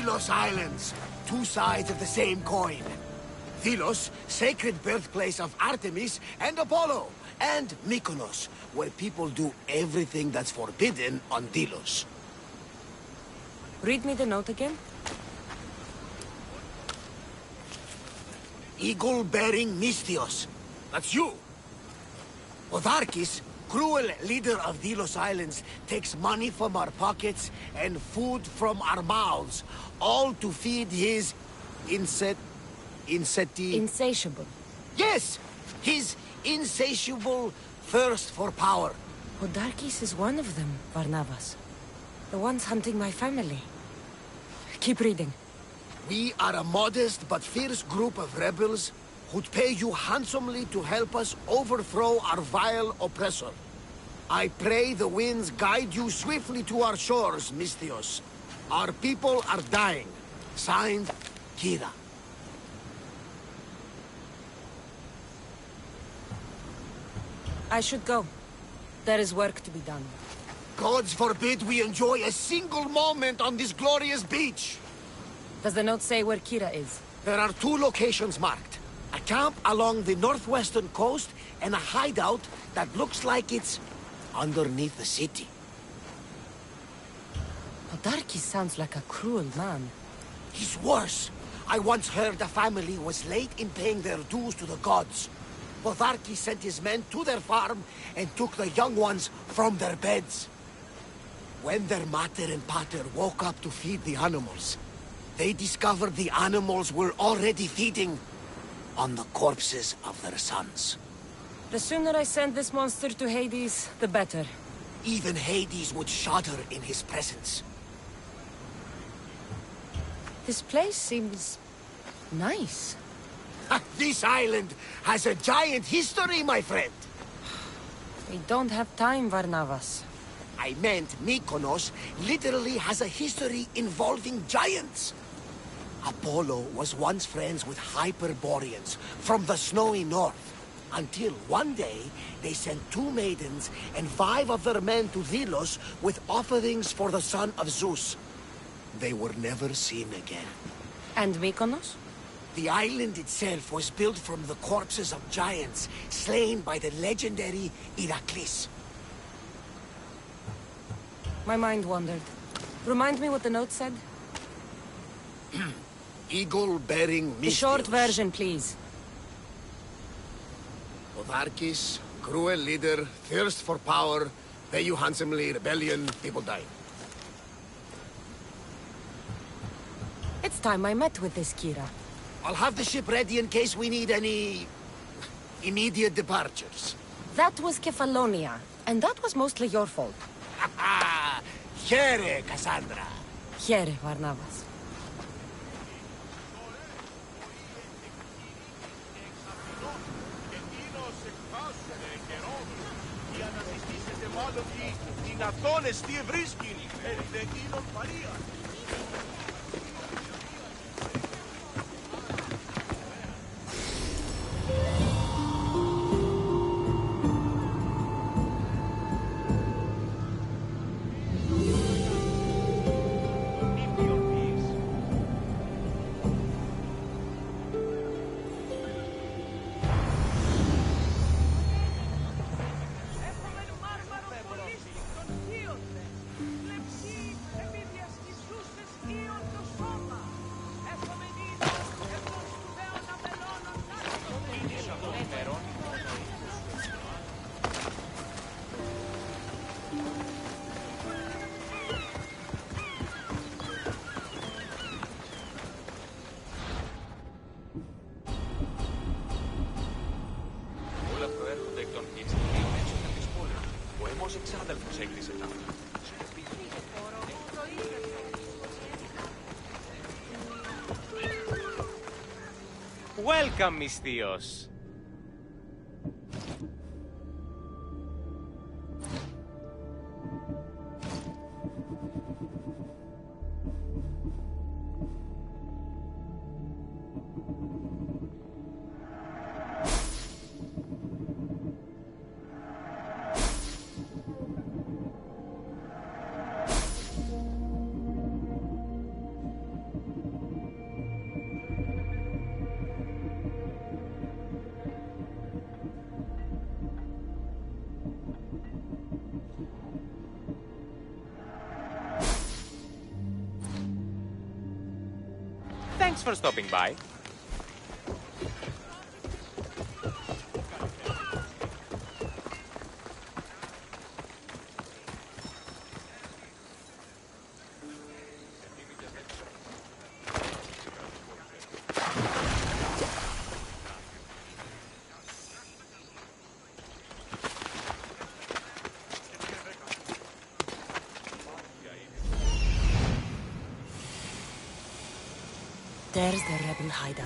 Delos Islands, two sides of the same coin. Delos, sacred birthplace of Artemis and Apollo, and Mykonos, where people do everything that's forbidden on Delos. Read me the note again. Eagle-bearing Misthios. That's you. Otharkis, cruel leader of Delos Islands, takes money from our pockets and food from our mouths, all to feed his Insatiable. Yes! His insatiable thirst for power. Otharkis is one of them, Barnabas. The ones hunting my family. Keep reading. We are a modest but fierce group of rebels who'd pay you handsomely to help us overthrow our vile oppressor. I pray the winds guide you swiftly to our shores, Misthios. Our people are dying. Signed, Kira. I should go. There is work to be done. Gods forbid we enjoy a single moment on this glorious beach! Does the note say where Kira is? There are two locations marked. A camp along the northwestern coast, and a hideout that looks like it's underneath the city. Otharkis sounds like a cruel man. He's worse. I once heard a family was late in paying their dues to the gods. Otharkis sent his men to their farm and took the young ones from their beds. When their mater and pater woke up to feed the animals, they discovered the animals were already feeding on the corpses of their sons. The sooner I send this monster to Hades, the better. Even Hades would shudder in his presence. This place seems nice. This island has a giant history, my friend. We don't have time, Barnabas. I meant Mykonos literally has a history involving giants. Apollo was once friends with Hyperboreans from the snowy north, until one day they sent 2 maidens and 5 of their men to Delos with offerings for the son of Zeus. They were never seen again. And Mykonos? The island itself was built from the corpses of giants slain by the legendary Iraklis. My mind wandered. Remind me what the note said? Eagle-bearing Misthios. The short version, please. Otharkis, cruel leader, thirst for power, pay you handsomely, rebellion, people die. It's time I met with this Kira. I'll have the ship ready in case we need any immediate departures. That was Kefalonia, and that was mostly your fault. Here, Cassandra. Here, Barnabas. Welcome, Misthios. Thanks for stopping by. There's the rebel hideout.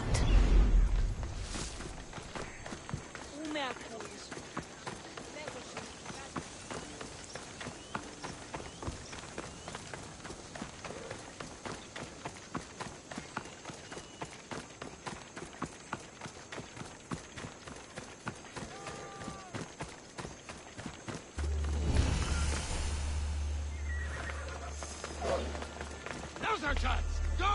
Now's our chance! Go!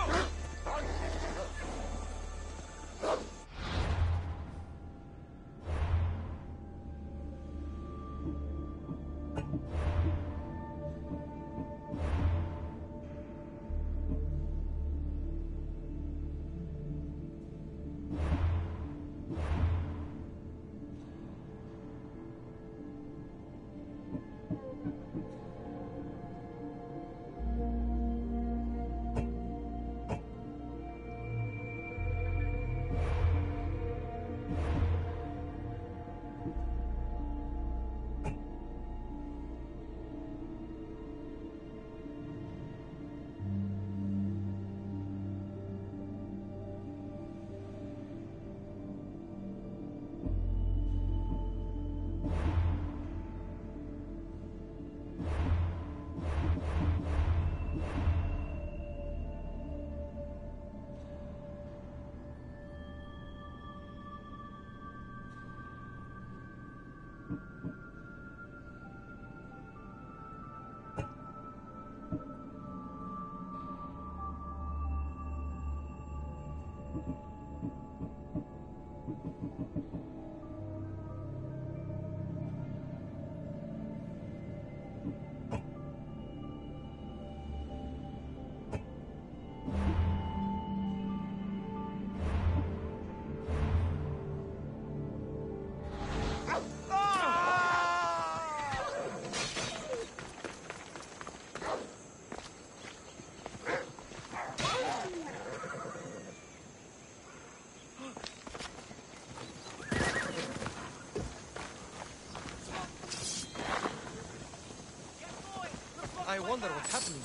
I wonder what's happening.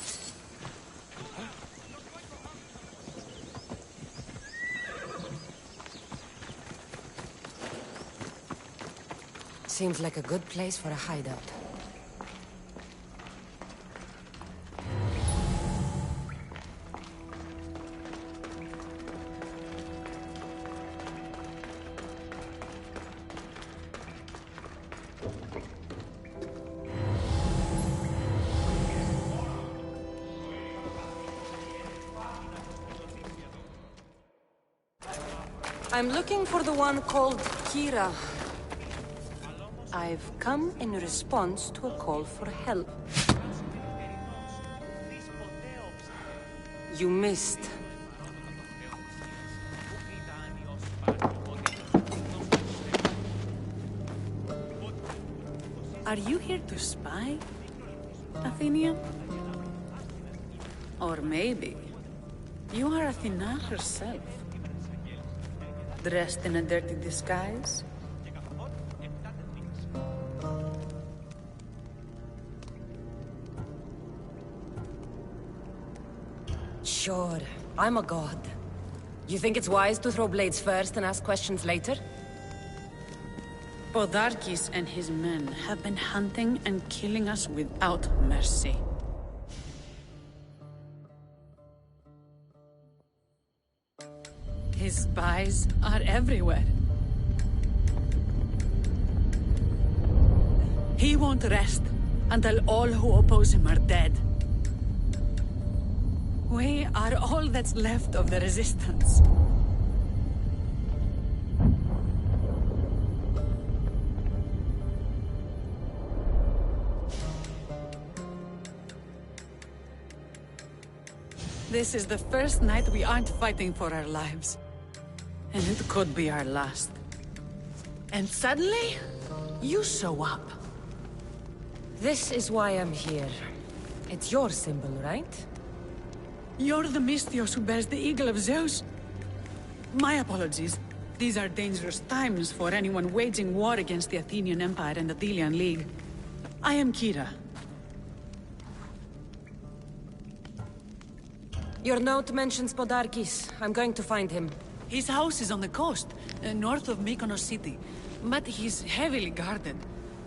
Seems like a good place for a hideout. I'm looking for the one called Kira. I've come in response to a call for help. You missed. Are you here to spy, Athenian? Or maybe you are Athena herself, dressed in a dirty disguise? Sure, I'm a god. You think it's wise to throw blades first and ask questions later? Podarkes and his men have been hunting and killing us without mercy. His spies are everywhere. He won't rest until all who oppose him are dead. We are all that's left of the resistance. This is the first night we aren't fighting for our lives. And it could be our last. And suddenly, you show up. This is why I'm here. It's your symbol, right? You're the Mystios who bears the eagle of Zeus. My apologies. These are dangerous times for anyone waging war against the Athenian Empire and the Delian League. I am Kira. Your note mentions Podarkis. I'm going to find him. His house is on the coast, north of Mykonos city. But he's heavily guarded.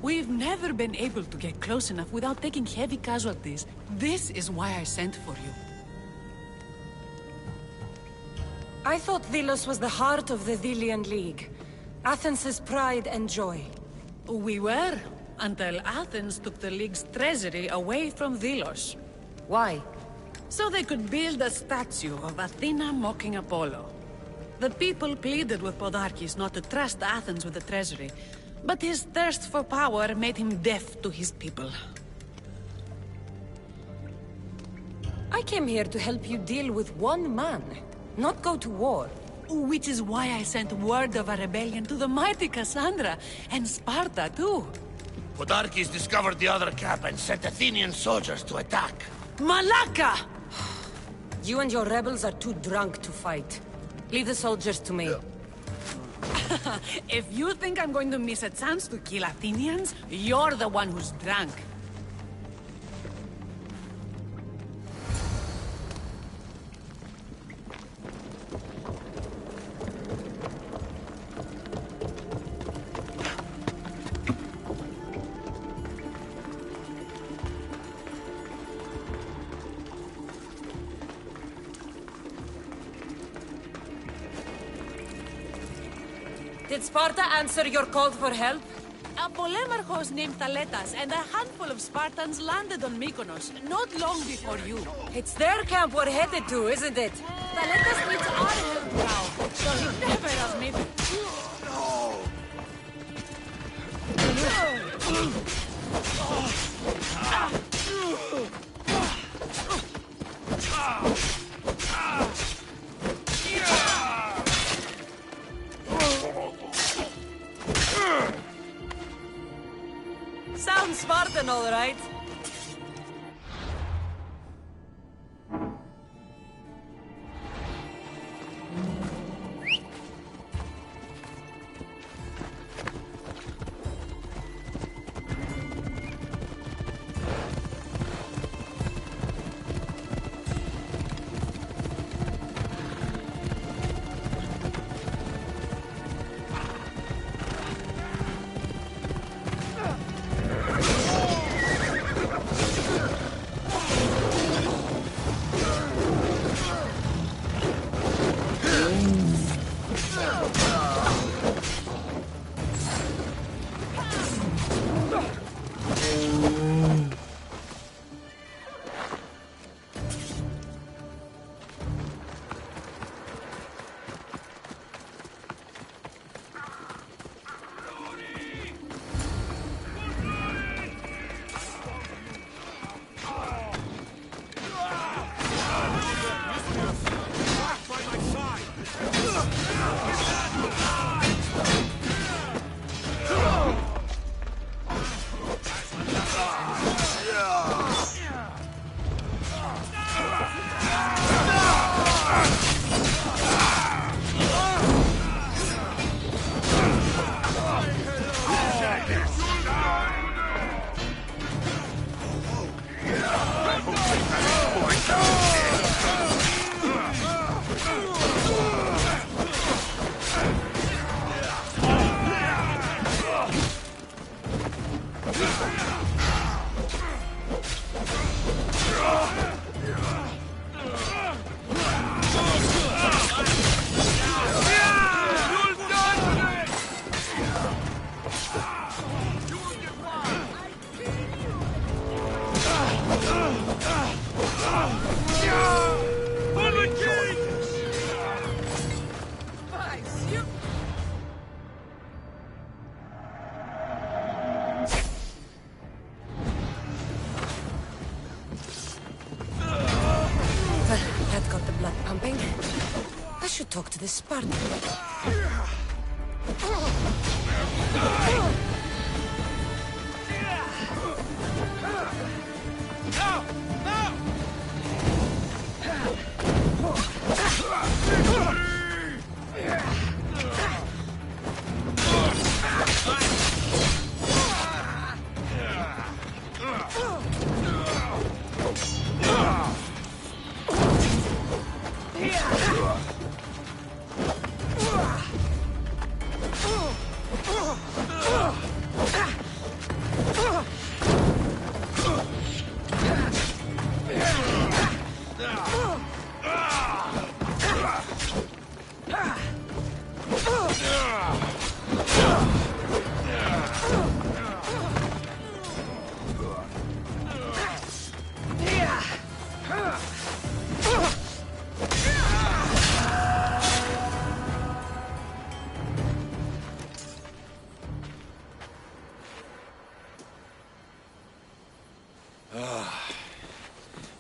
We've never been able to get close enough without taking heavy casualties. This is why I sent for you. I thought Delos was the heart of the Delian League. Athens' pride and joy. We were, until Athens took the League's treasury away from Delos. Why? So they could build a statue of Athena mocking Apollo. The people pleaded with Podarkis not to trust Athens with the treasury, but his thirst for power made him deaf to his people. I came here to help you deal with one man, not go to war. Which is why I sent word of a rebellion to the mighty Cassandra, and Sparta too. Podarkis discovered the other camp and sent Athenian soldiers to attack. Malaka! You and your rebels are too drunk to fight. Leave the soldiers to me. If you think I'm going to miss a chance to kill Athenians, you're the one who's drunk. Did Sparta answer your call for help? A polemarchos named Thaletas and a handful of Spartans landed on Mykonos, not long before you. It's their camp we're headed to, isn't it? Thaletas needs our help now, so he never has made it. Sounds Spartan, all right. to the Spartan.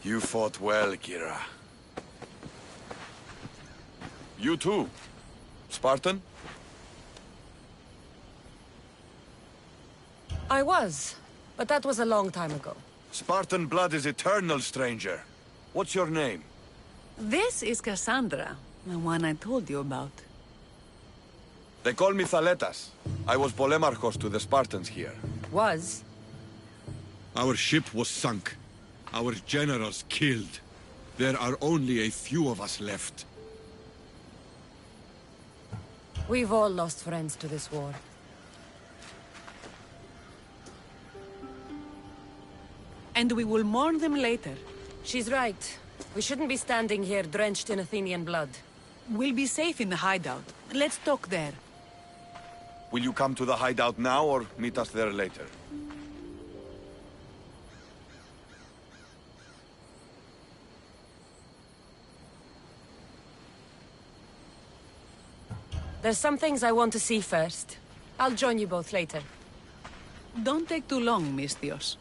You fought well, Kira. You too, Spartan? I was, but that was a long time ago. Spartan blood is eternal, stranger. What's your name? This is Cassandra, the one I told you about. They call me Thaletas. I was Polemarchos to the Spartans here. Was? Our ship was sunk. Our generals killed. There are only a few of us left. We've all lost friends to this war. And we will mourn them later. She's right. We shouldn't be standing here drenched in Athenian blood. We'll be safe in the hideout. Let's talk there. Will you come to the hideout now or meet us there later? There's some things I want to see first. I'll join you both later. Don't take too long, Misthios.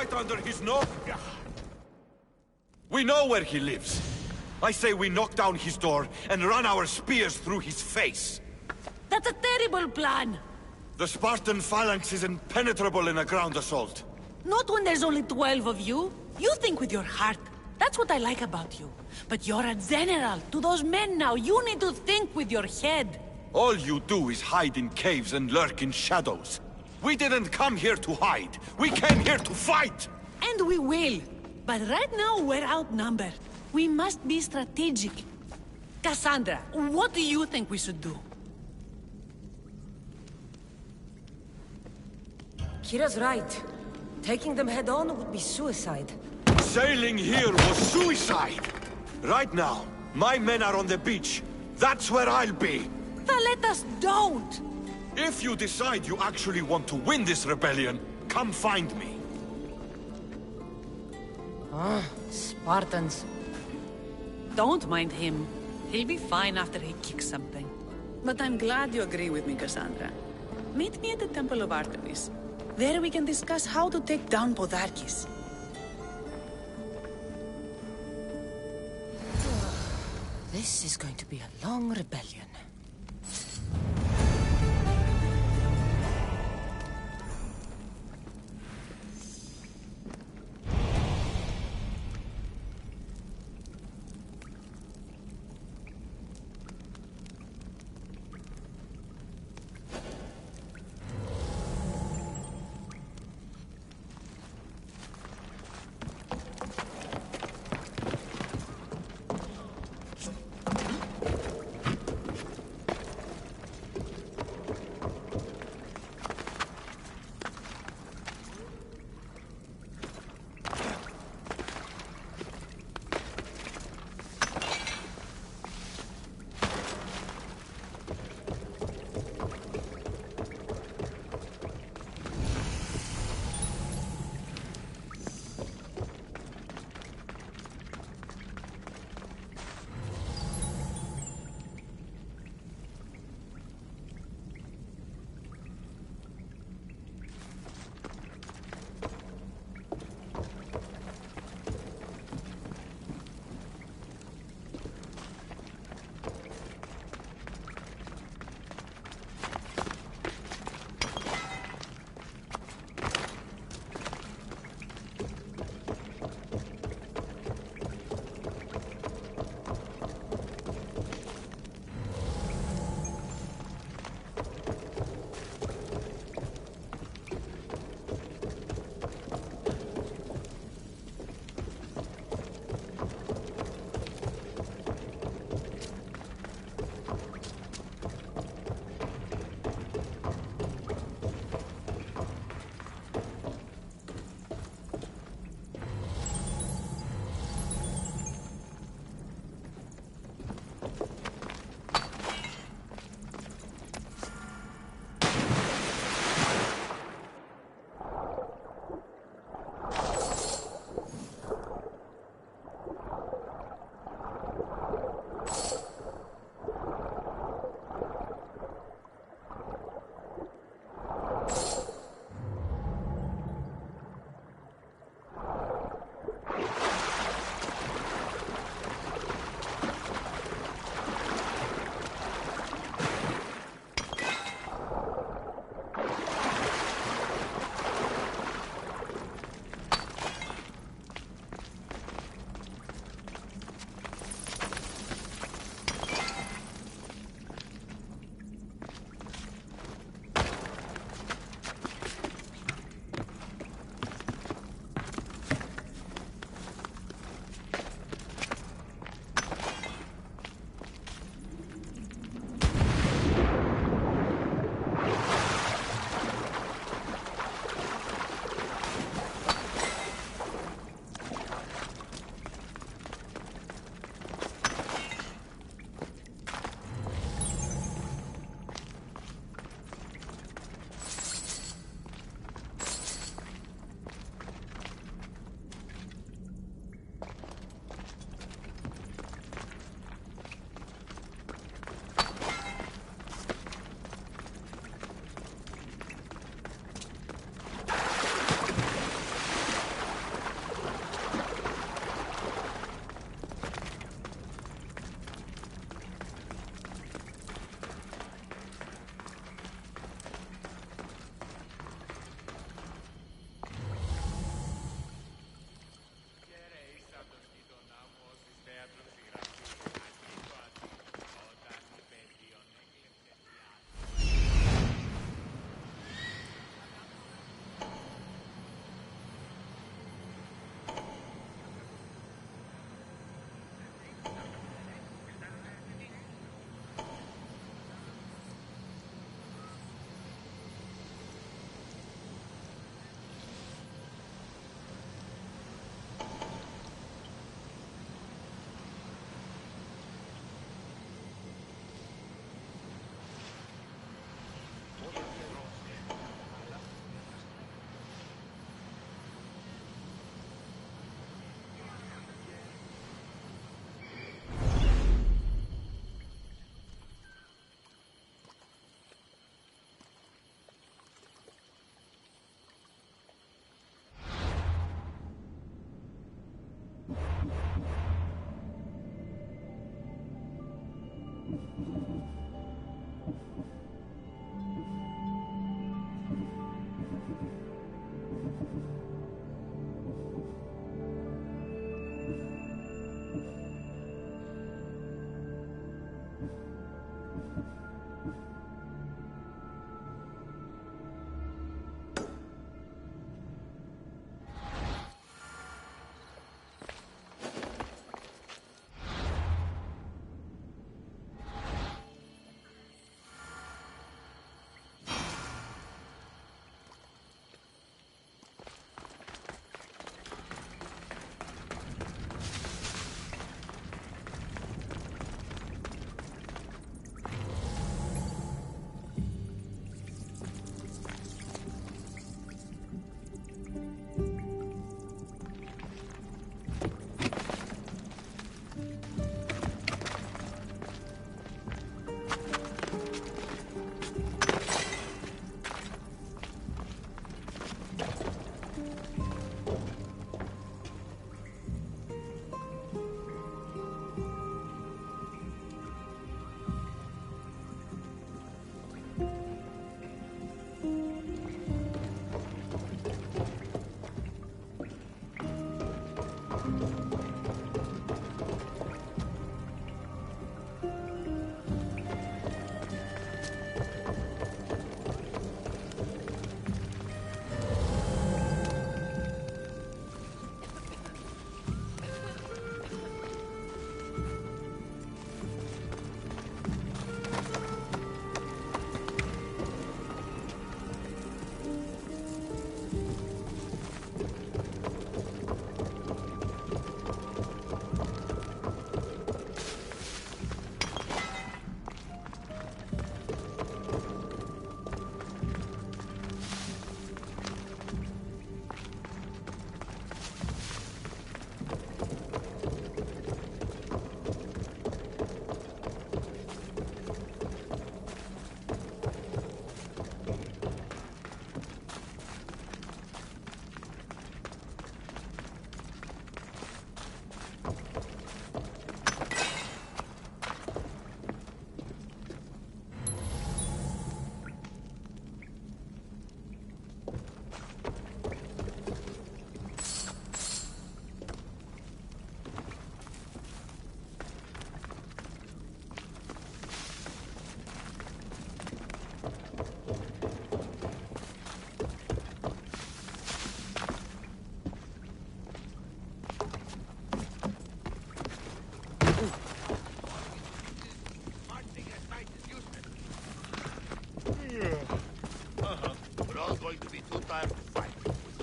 right under his nose. We know where he lives. I say we knock down his door and run our spears through his face. That's a terrible plan! The Spartan phalanx is impenetrable in a ground assault. Not when there's only 12 of you. You think with your heart. That's what I like about you. But you're a general. To those men now, you need to think with your head. All you do is hide in caves and lurk in shadows. We didn't come here to hide. We came here to fight! And we will. But right now, we're outnumbered. We must be strategic. Cassandra, what do you think we should do? Kira's right. Taking them head on would be suicide. Sailing here was suicide! Right now, my men are on the beach. That's where I'll be. Let us don't! If you decide you actually want to win this rebellion, come find me. Spartans. Don't mind him. He'll be fine after he kicks something. But I'm glad you agree with me, Cassandra. Meet me at the Temple of Artemis. There we can discuss how to take down Podarkis. This is going to be a long rebellion.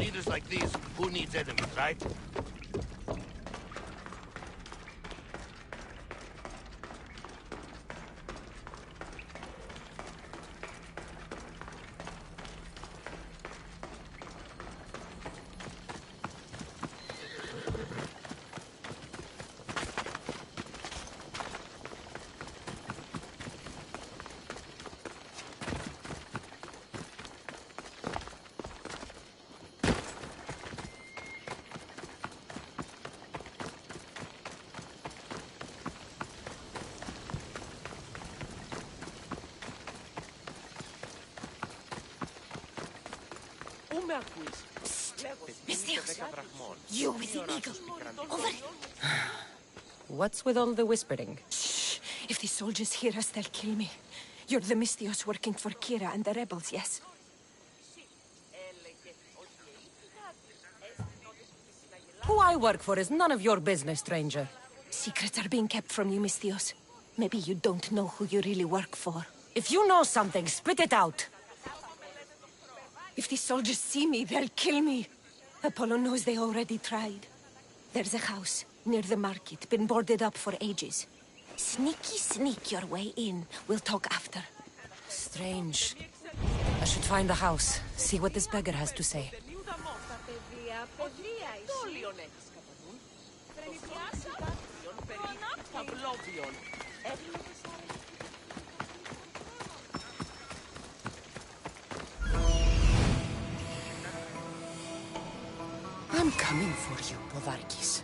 leaders like these, who needs enemies, right? Misthios! You with the eagle! Over! What's with all the whispering? Shh! If the soldiers hear us, they'll kill me. You're the Misthios working for Kira and the rebels, yes? Who I work for is none of your business, stranger. Secrets are being kept from you, Misthios. Maybe you don't know who you really work for. If you know something, spit it out! If the soldiers see me, they'll kill me. Apollo knows they already tried. There's a house near the market, been boarded up for ages. Sneak your way in. We'll talk after. Strange. I should find the house, see what this beggar has to say. I'm coming for you, Podarkis.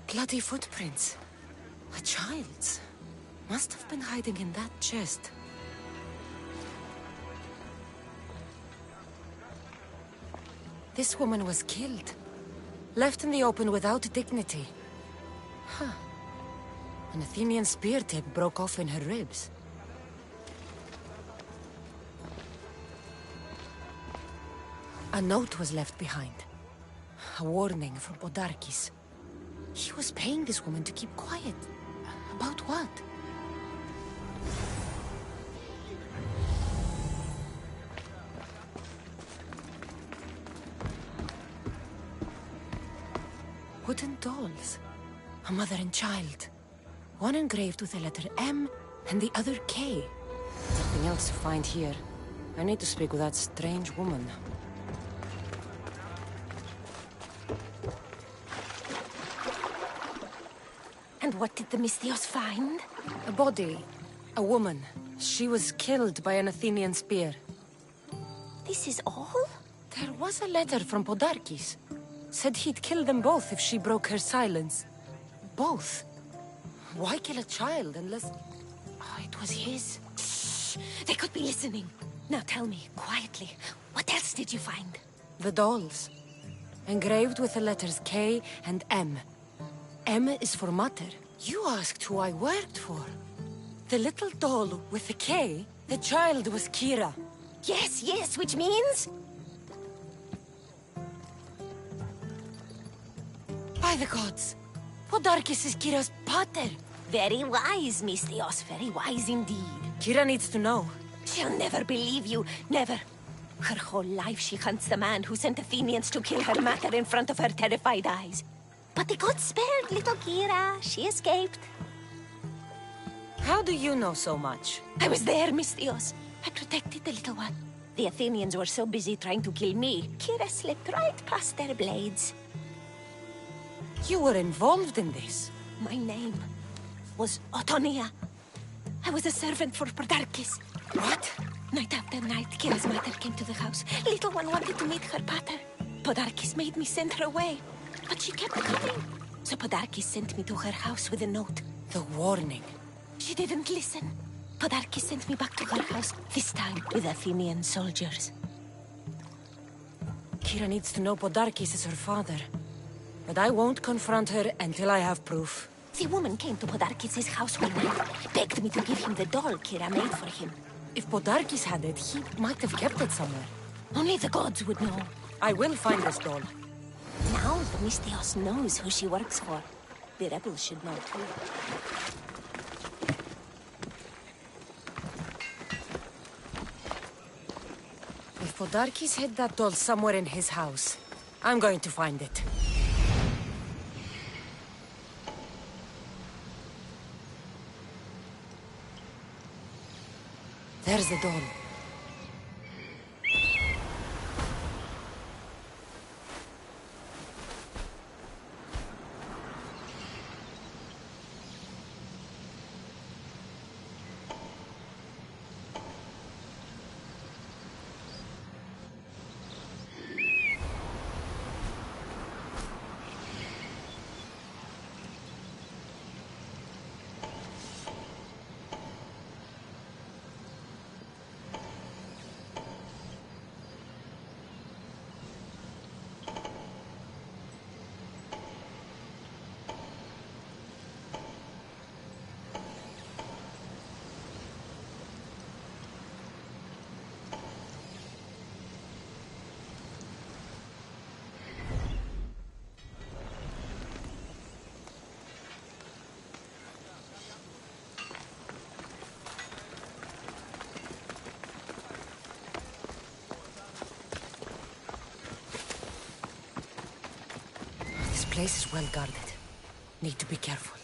Bloody footprints. A child's. Must have been hiding in that chest. This woman was killed. Left in the open without dignity. Huh. An Athenian spear tip broke off in her ribs. A note was left behind. A warning from Podarkis. He was paying this woman to keep quiet. About what? Wooden dolls. A mother and child. One engraved with the letter M and the other K. Nothing else to find here. I need to speak with that strange woman. And what did the Misthios find? A body. A woman. She was killed by an Athenian spear. This is all? There was a letter from Podarkis. Said he'd kill them both if she broke her silence. Both? Why kill a child unless... Oh, it was his. Shh! They could be listening. Now tell me, quietly, what else did you find? The dolls. Engraved with the letters K and M. M is for mother. You asked who I worked for. The little doll with the K, the child was Kira. Yes, which means? By the gods! Podarkis is Kira's pater! Very wise, Misthios, very wise indeed. Kira needs to know. She'll never believe you, never. Her whole life she hunts the man who sent Athenians to kill her mater in front of her terrified eyes. But the gods spared little Kira. She escaped. How do you know so much? I was there, Misthios. I protected the little one. The Athenians were so busy trying to kill me, Kira slipped right past their blades. You were involved in this. My name was Otonia. I was a servant for Podarkis. What? Night after night, Kira's mother came to the house. Little one wanted to meet her pater. Podarkis made me send her away, but she kept coming. So Podarkis sent me to her house with a note. The warning. She didn't listen. Podarkis sent me back to her house, this time with Athenian soldiers. Kira needs to know Podarkis is her father. But I won't confront her until I have proof. The woman came to Podarkis' house one night, begged me to give him the doll Kira made for him. If Podarkis had it, he might have kept it somewhere. Only the gods would know. I will find this doll. Now the Misthios knows who she works for. The rebels should know too. If Podarkis hid that doll somewhere in his house, I'm going to find it. There's the doll. This place is well guarded. Need to be careful.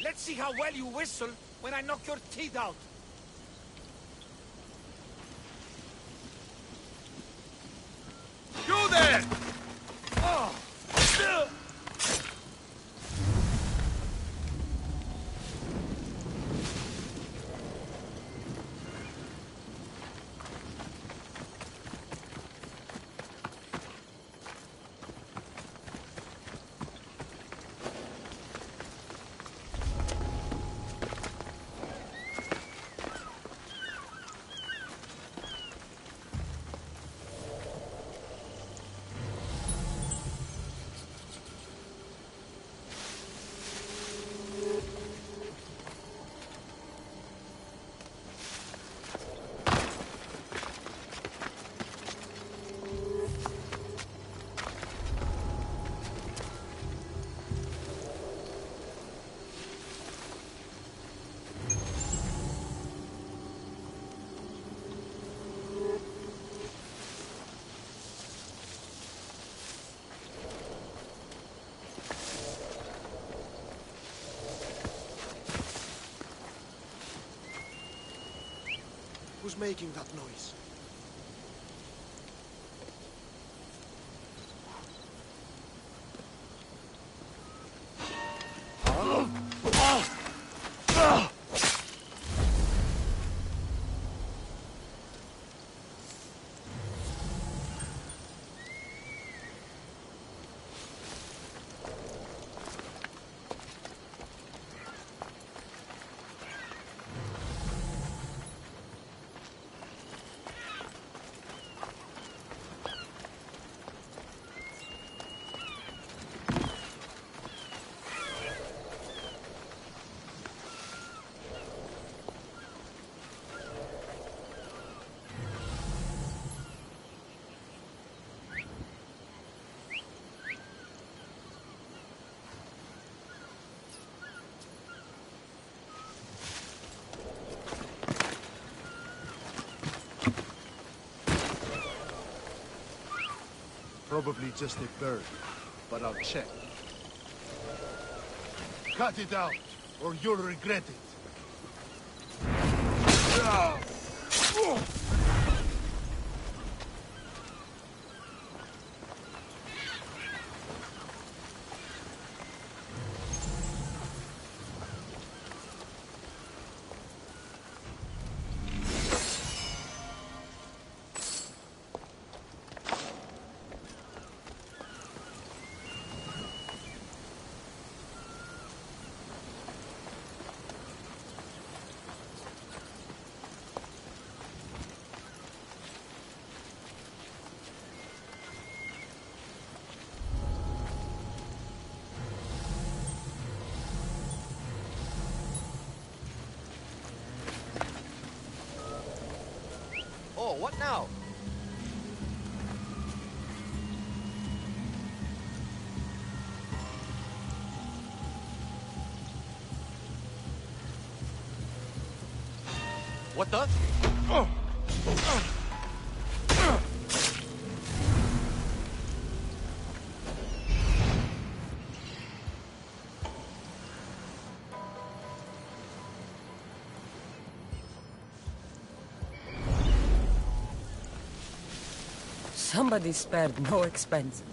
Let's see how well you whistle when I knock your teeth out. You there! Oh. Who's making that noise? Probably just a bird, but I'll check. Cut it out, or you'll regret it. Oh, what now? What the? Somebody spared no expense.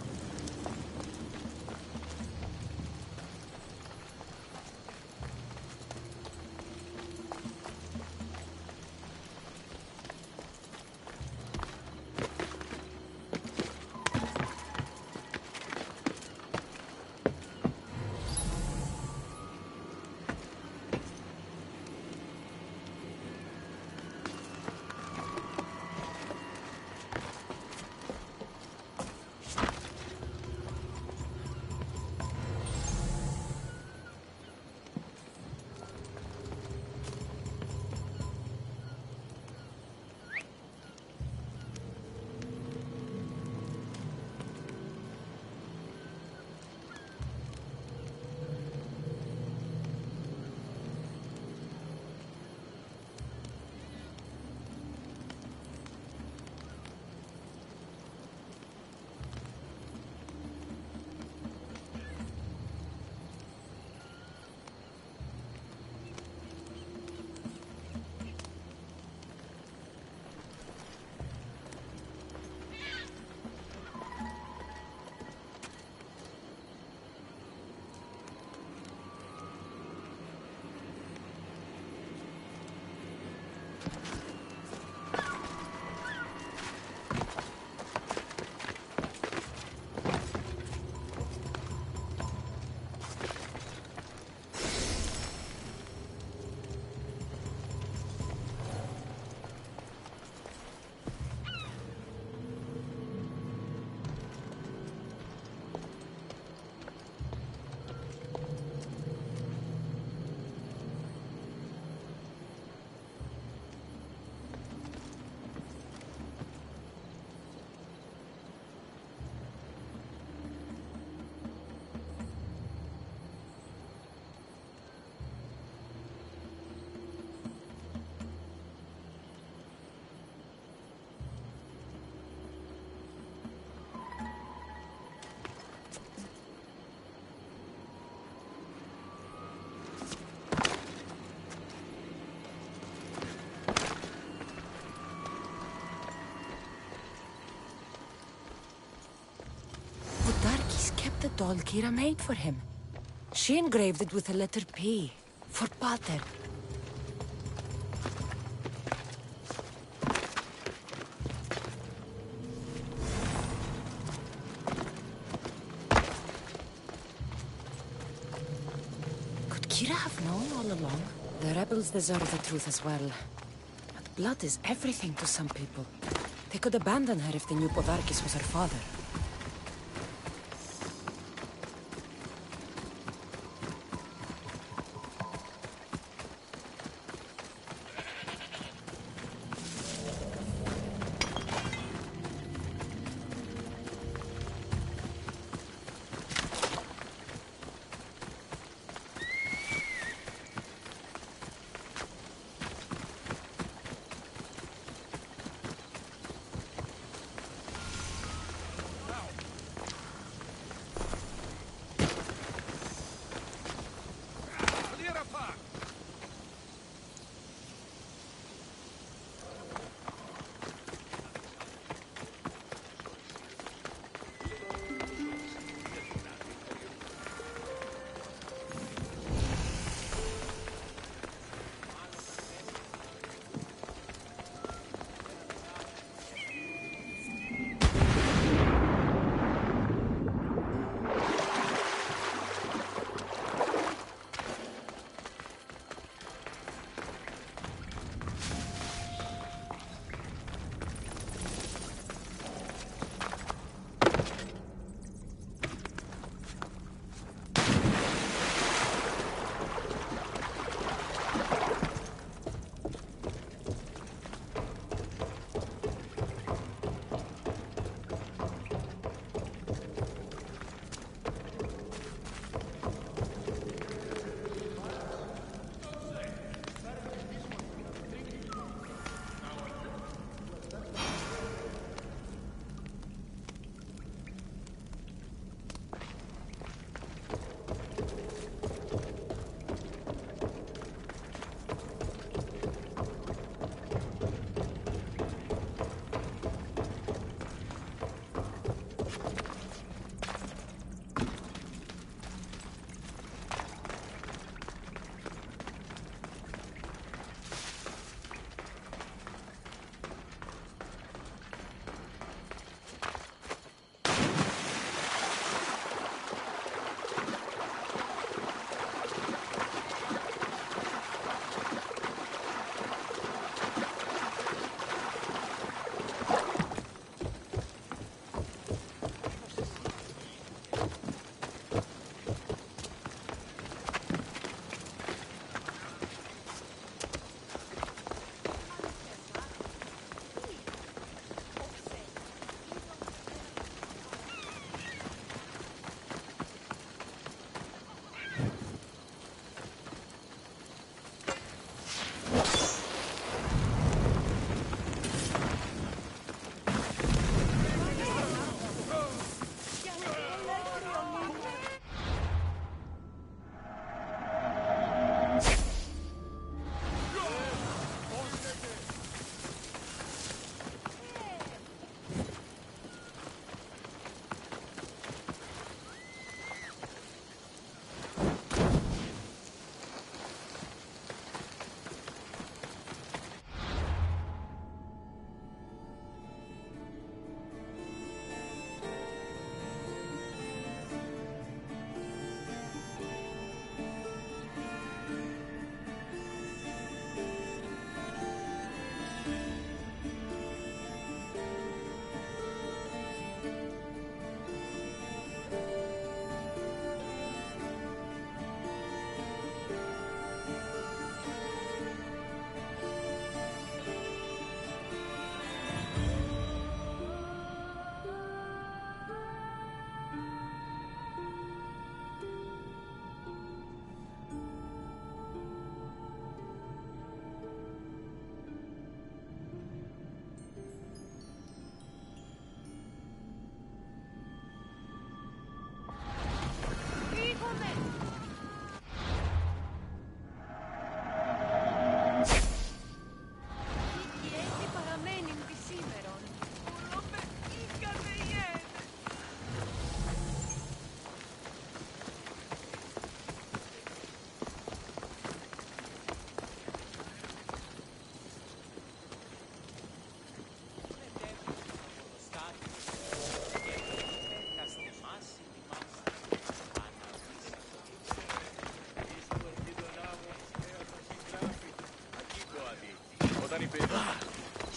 The doll Kira made for him. She engraved it with the letter P, for Pater. Could Kira have known all along? The rebels deserve the truth as well. But blood is everything to some people. They could abandon her if they knew Podarkis was her father.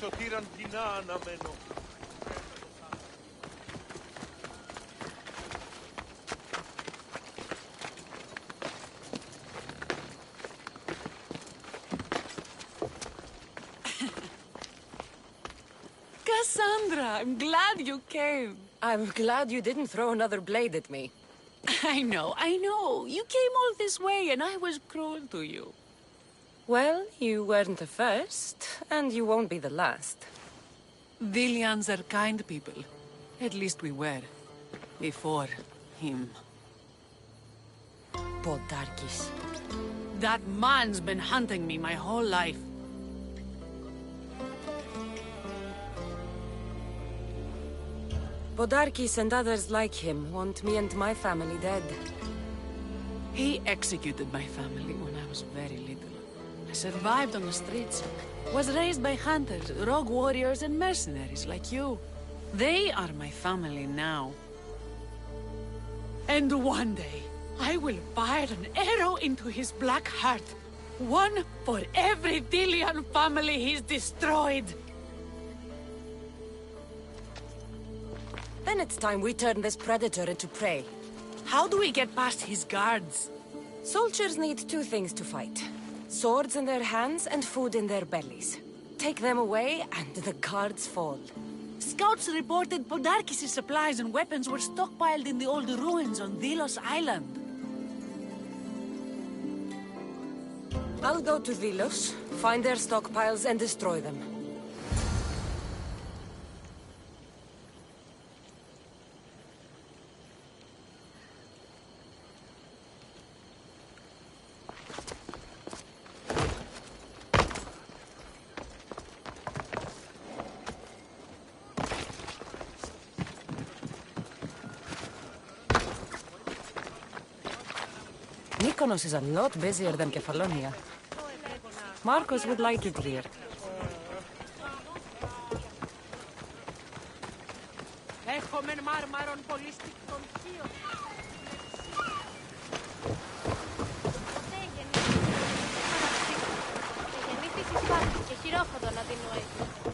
σωτήραν κοινά αναμένω. Cassandra, I'm glad you came. I'm glad you didn't throw another blade at me. I know. You came all this way and I was cruel to you. Well, you weren't the first, and you won't be the last. Dilians are kind people. At least we were. Before him. Podarkis. That man's been hunting me my whole life. Podarkis and others like him want me and my family dead. He executed my family when I was very little. I survived on the streets. Was raised by hunters, rogue warriors, and mercenaries like you. They are my family now. And one day, I will fire an arrow into his black heart. One for every Dilian family he's destroyed. Then it's time we turn this predator into prey. How do we get past his guards? Soldiers need two things to fight. Swords in their hands and food in their bellies. Take them away and the guards fall. Scouts reported Podarkis' supplies and weapons were stockpiled in the old ruins on Delos Island. I'll go to Delos, find their stockpiles and destroy them. Mykonos is a lot busier than Kefalonia. Marcos would like it here. Έχουμε μάρμαρον πολυστικτον θείο. Γεννήθης εις Σπάρτη και χειρόφωτον Αθηνουέτη.